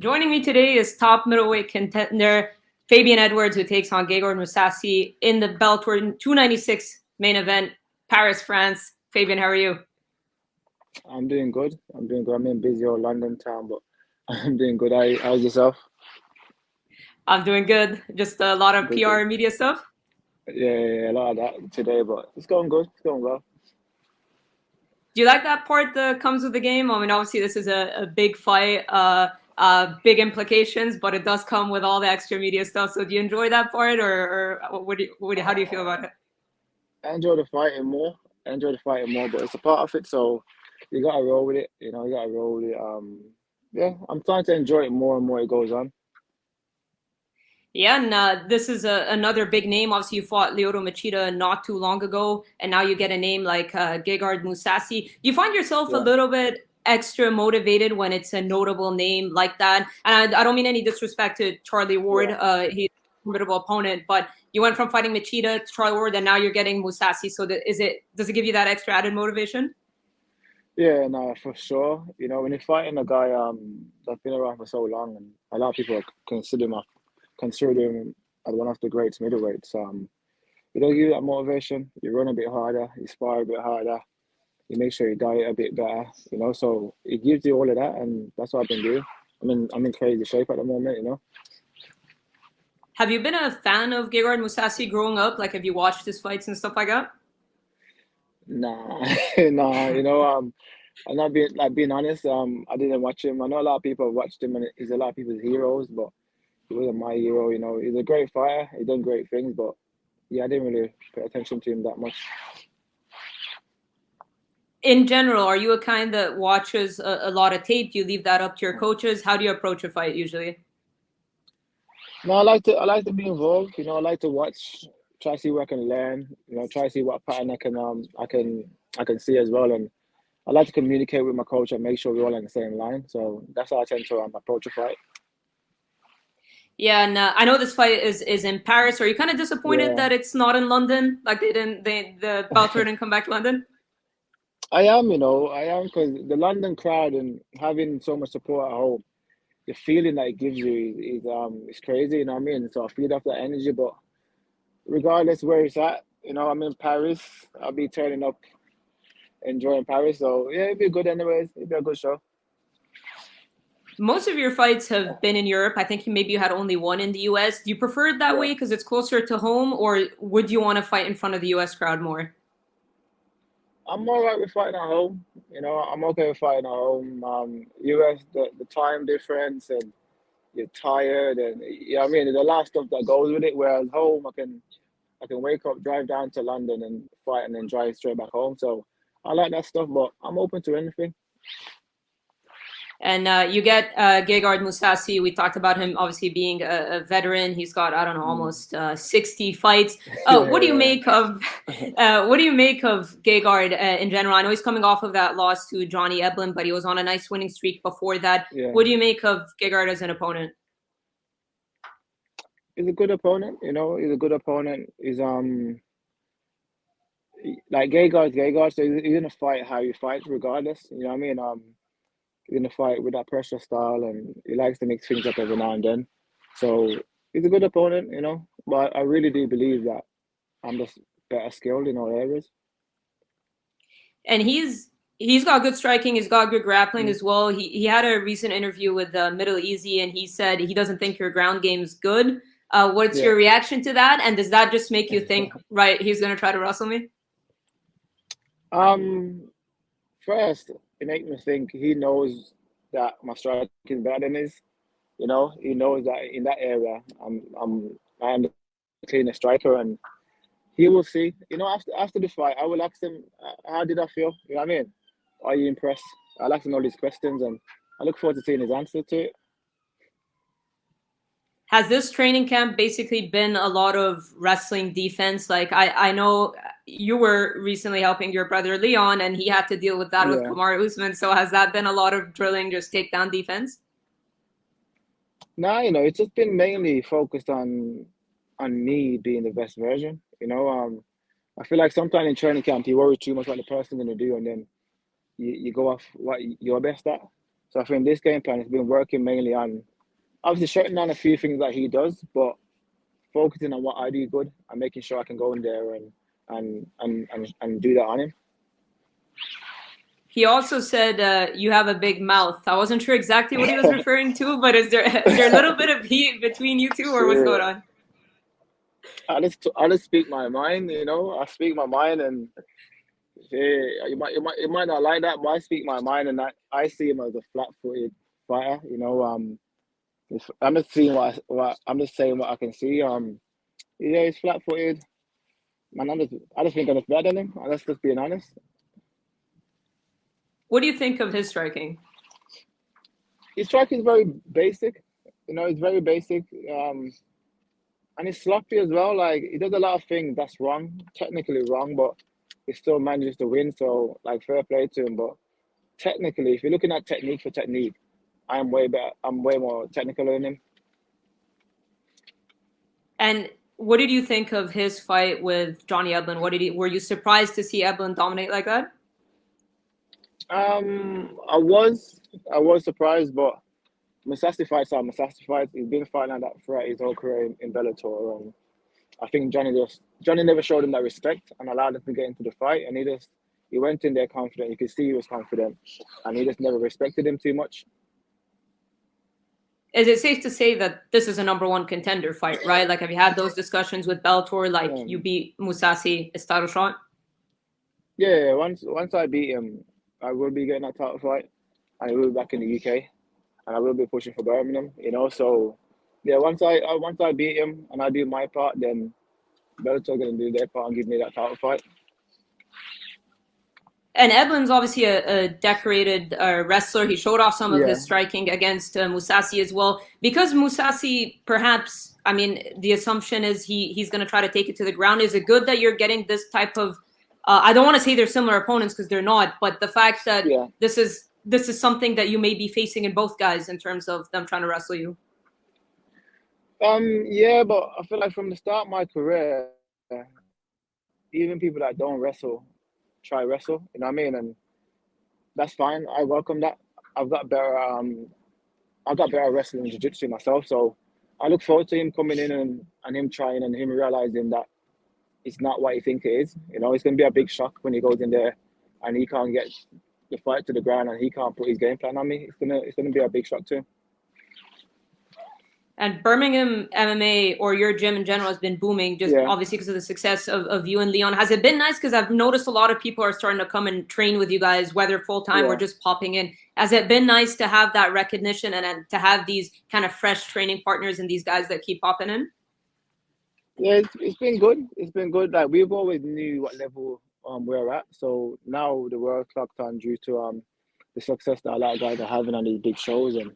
Joining me today is top middleweight contender Fabian Edwards, who takes on Gegard Mousasi in the Bellator 296 main event, Paris, France. Fabian, how are you? I'm doing good. I'm doing good. I'm in busy old London town, but I'm doing good. How's yourself? I'm doing good. Just a lot of Good, PR good. and media stuff. Yeah, a lot of that today, but it's going good. It's going well. Do you like that part that comes with the game? I mean, obviously, this is a big fight, big implications, but it does come with all the extra media stuff. So, do you enjoy that part, or how do you feel about it? I enjoy the fighting more. I enjoy the fighting more, but it's a part of it, so you gotta roll with it. You gotta roll with it. Yeah, I'm starting to enjoy it more and more it goes on. Yeah, and this is another big name. Obviously, you fought Lyoto Machida not too long ago, and now you get a name like Gegard Mousasi. Do you find yourself a Yeah, little bit extra motivated when it's a notable name like that? And I don't mean any disrespect to Charlie Ward. yeah, He's a formidable opponent, but you went from fighting Machida to Charlie Ward, and now you're getting Mousasi. So does it give you that extra added motivation? yeah. No, for sure. When you're fighting a guy that's been around for so long, and a lot of people consider him as one of the greats middleweights. It'll give you that motivation. You run a bit harder, you spar a bit harder, you make sure you diet a bit better. So it gives you all of that, and that's what I've been doing. I'm in crazy shape at the moment. Have you been a fan of Gegard Mousasi growing up? Like, have you watched his fights and stuff like that? Nah, nah, I'm not being honest. I didn't watch him. I know a lot of people have watched him, and he's a lot of people's heroes, but he wasn't my hero. He's a great fighter. He done great things, but yeah, I didn't really pay attention to him that much. In general, are you a kind that watches a lot of tape? Do you leave that up to your coaches? How do you approach a fight usually? No, I like to be involved. I like to watch, try to see where I can learn. Try to see what pattern I can see as well, and I like to communicate with my coach and make sure we're all on the same line. So that's how I tend to approach a fight. Yeah, and I know this fight is in Paris. Are you kind of disappointed Yeah, that it's not in London? Like the Bellator didn't come back to London. I am because the London crowd and having so much support at home, the feeling that it gives you is crazy. You know what I mean? So I feed off that energy, but regardless where it's at, I'm in Paris. I'll be turning up, enjoying Paris. So yeah, it'd be good anyways. It'd be a good show. Most of your fights have been in Europe. I think maybe you had only one in the US. Do you prefer it that Yeah. way because it's closer to home, or would you want to fight in front of the US crowd more? I'm all right with fighting at home. I'm okay with fighting at home. US, the time difference and you're tired and what I mean, there's a lot of stuff that goes with it. Whereas home, I can wake up, drive down to London and fight, and then drive straight back home. So I like that stuff, but I'm open to anything. And you get Gegard Mousasi. We talked about him obviously being a veteran. He's got, I don't know, Mm. almost 60 fights. What do you Yeah, make of what do you make of Gegard in general? I know he's coming off of that loss to Johnny Eblen, but he was on a nice winning streak before that. yeah. What do you make of Gegard as an opponent? He's a good opponent. He's a good opponent. He's like Gegard. So he's gonna fight how he fights, regardless. You know what I mean? He's gonna fight with that pressure style, and he likes to mix things up every now and then. So he's a good opponent. But I really do believe that I'm just better skilled in all areas. And he's got good striking. He's got good grappling Mm, as well. He had a recent interview with Middle Easy, and he said he doesn't think your ground game's good. What's yeah. your reaction to that? And does that just make you think, right, he's going to try to wrestle me? Um, First, it makes me think he knows that my striking is better than his. He knows that in that area, I am the cleanest striker, and he will see. After the fight, I will ask him, how did I feel? You know what I mean? Are you impressed? I'll ask him all these questions, and I look forward to seeing his answer to it. Has this training camp basically been a lot of wrestling defense? Like I know you were recently helping your brother Leon, and he had to deal with that with Yeah. Kamar Usman. So has that been a lot of drilling, just takedown defense? Now, it's just been mainly focused on me being the best version. I feel like sometimes in training camp you worry too much what the person's gonna do, and then you go off what you're best at. So I think this game plan has been working mainly on obviously shutting down a few things that he does, but focusing on what I do good and making sure I can go in there and do that on him. He also said you have a big mouth. I wasn't sure exactly what he was referring to, but is there a little bit of heat between you two, or what's going on? I just speak my mind, you know. I speak my mind, and yeah, you might not like that, but I speak my mind, and I see him as a flat-footed fighter. You know, I'm just seeing what I'm just saying what I can see. Yeah, he's flat-footed, man. I just think I'm just better than him. Let's just being honest. What do you think of his striking? His striking is very basic. You know, it's very basic. And he's sloppy as well. Like, he does a lot of things that's wrong, technically wrong, but he still manages to win. So, like, fair play to him. But technically, if you're looking at technique for technique, I'm way better. I'm way more technical than him. And what did you think of his fight with Johnny Eblen? Were you surprised to see Eblen dominate like that? I was surprised, but Mousasi fights are Mousasi fights. He's been fighting like that throughout his whole career in Bellator, and I think Johnny never showed him that respect and allowed him to get into the fight, and he went in there confident. You could see he was confident, and he just never respected him too much. Is it safe to say that this is a #1 contender fight, right? Like, have you had those discussions with Bellator? Like, you beat Mousasi, it's title shot? Yeah, once I beat him, I will be getting that title fight, and I will be back in the UK, and I will be pushing for Birmingham. You know, so yeah, once I beat him and I do my part, then Bellator gonna do their part and give me that title fight. And Eblen's obviously a decorated wrestler. He showed off some of his striking against Mousasi as well. Because Mousasi, perhaps, I mean, the assumption is he's going to try to take it to the ground. Is it good that you're getting this type of? I don't want to say they're similar opponents because they're not, but the fact that this is something that you may be facing in both guys in terms of them trying to wrestle you. Yeah, but I feel like from the start of my career, even people that don't wrestle try wrestle, you know what I mean? And that's fine. I welcome that. I've got better wrestling and jiu-jitsu myself, so I look forward to him coming in and him trying and him realizing that it's not what you think it is. You know, it's gonna be a big shock when he goes in there and he can't get the fight to the ground and he can't put his game plan on me. It's gonna be a big shock to him. And Birmingham MMA, or your gym in general, has been booming, just obviously because of the success of you and Leon. Has it been nice? Because I've noticed a lot of people are starting to come and train with you guys, whether full-time or just popping in. Has it been nice to have that recognition and to have these kind of fresh training partners and these guys that keep popping in? Yeah, it's been good. It's been good. Like, we've always knew what level we're at. So now the world clocked on due to the success that a lot of guys are having on these big shows. And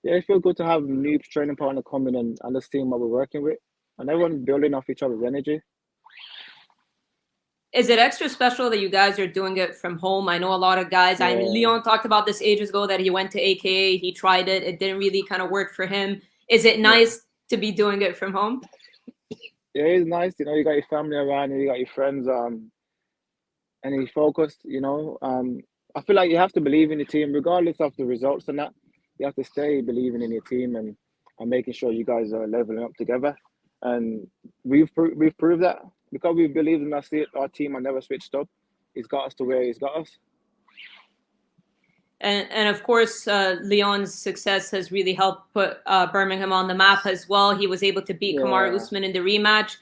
yeah, it feels good to have new training partner come in and understand what we're working with, and everyone building off each other's energy. Is it extra special that you guys are doing it from home? I know a lot of guys. I mean, Leon talked about this ages ago that he went to AKA, he tried it, it didn't really kind of work for him. Is it nice to be doing it from home? Yeah, it's nice. You know, you got your family around, you got your friends, and you're focused. You know, I feel like you have to believe in the team, regardless of the results and that. You have to stay believing in your team and making sure you guys are leveling up together. And we've proved that because we believe in our team and never switched up. He's got us to where he's got us. And of course, Leon's success has really helped put Birmingham on the map as well. He was able to beat Kamaru Usman in the rematch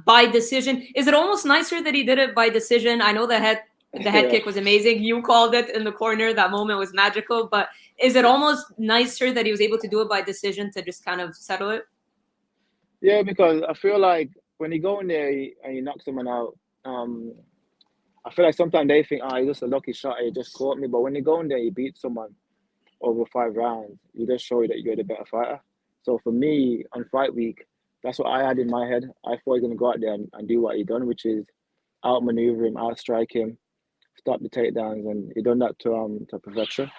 by decision. Is it almost nicer that he did it by decision? I know the head kick was amazing. You called it in the corner. That moment was magical. But is it almost nicer that he was able to do it by decision to just kind of settle it? Yeah, because I feel like when you go in there and you knock someone out, I feel like sometimes they think, he's just a lucky shot, he just caught me. But when you go in there, you beat someone over 5 rounds, you just show that you're the better fighter. So for me, on fight week, that's what I had in my head. I thought he was going to go out there and do what he done, which is outmaneuver him, outstrike him, stop the takedowns, and he done that to perfection.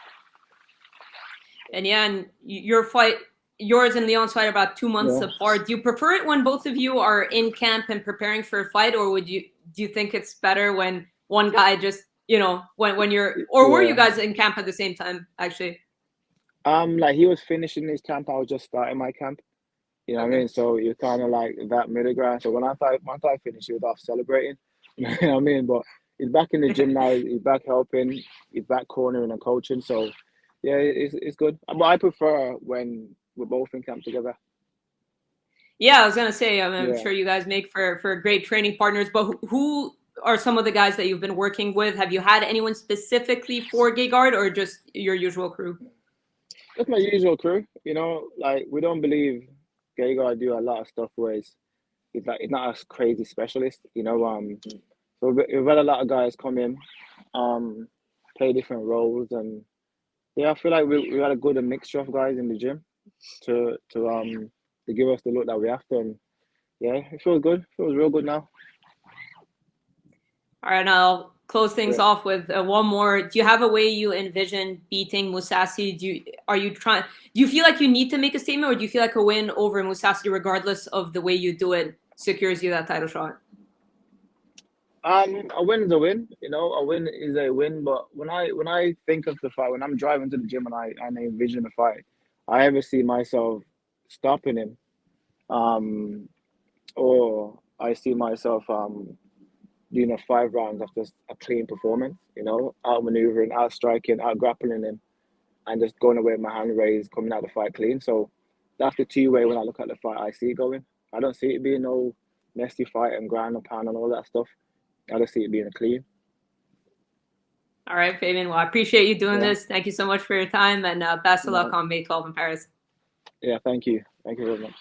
And and yours and Leon's fight are about 2 months apart. Do you prefer it when both of you are in camp and preparing for a fight, or do you think it's better when one guy just, when you're, or were you guys in camp at the same time, actually? Like he was finishing his camp, I was just starting my camp. You know what I Okay. mean? So you're kind of like that middle ground. So once I finished, he was off celebrating. You know what I mean? But he's back in the gym now. He's back helping. He's back cornering and coaching. So yeah, it's good. But I prefer when we're both in camp together. Yeah, I was gonna say, I'm Yeah. sure you guys make for great training partners. But who are some of the guys that you've been working with? Have you had anyone specifically for Gegard, or just your usual crew? That's my usual crew. Like we don't believe Gegard do a lot of stuff where he's not a crazy specialist. So we've had a lot of guys come in, um, play different roles, and yeah, I feel like we had a good mixture of guys in the gym to give us the look that we after, and yeah, it feels good. It feels real good now. All right, and I'll close things Yeah. off with one more. Do you have a way you envision beating Mousasi? Do you feel like you need to make a statement, or do you feel like a win over Mousasi, regardless of the way you do it, secures you that title shot? A win is a win. A win is a win. But when I think of the fight, when I'm driving to the gym and I envision the fight, I ever see myself stopping him, um, or I see myself doing a 5 rounds of just a clean performance. Out maneuvering, out striking, out grappling him, and just going away with my hand raised, coming out the fight clean. So that's the two-way when I look at the fight, I see it going. I don't see it being no messy fight and ground and pound and all that stuff. I just see it being a clean. All right, Fabian. Well, I appreciate you doing Yeah. this. Thank you so much for your time, and best of luck No. on May 12th in Paris. Yeah. Thank you. Thank you very much.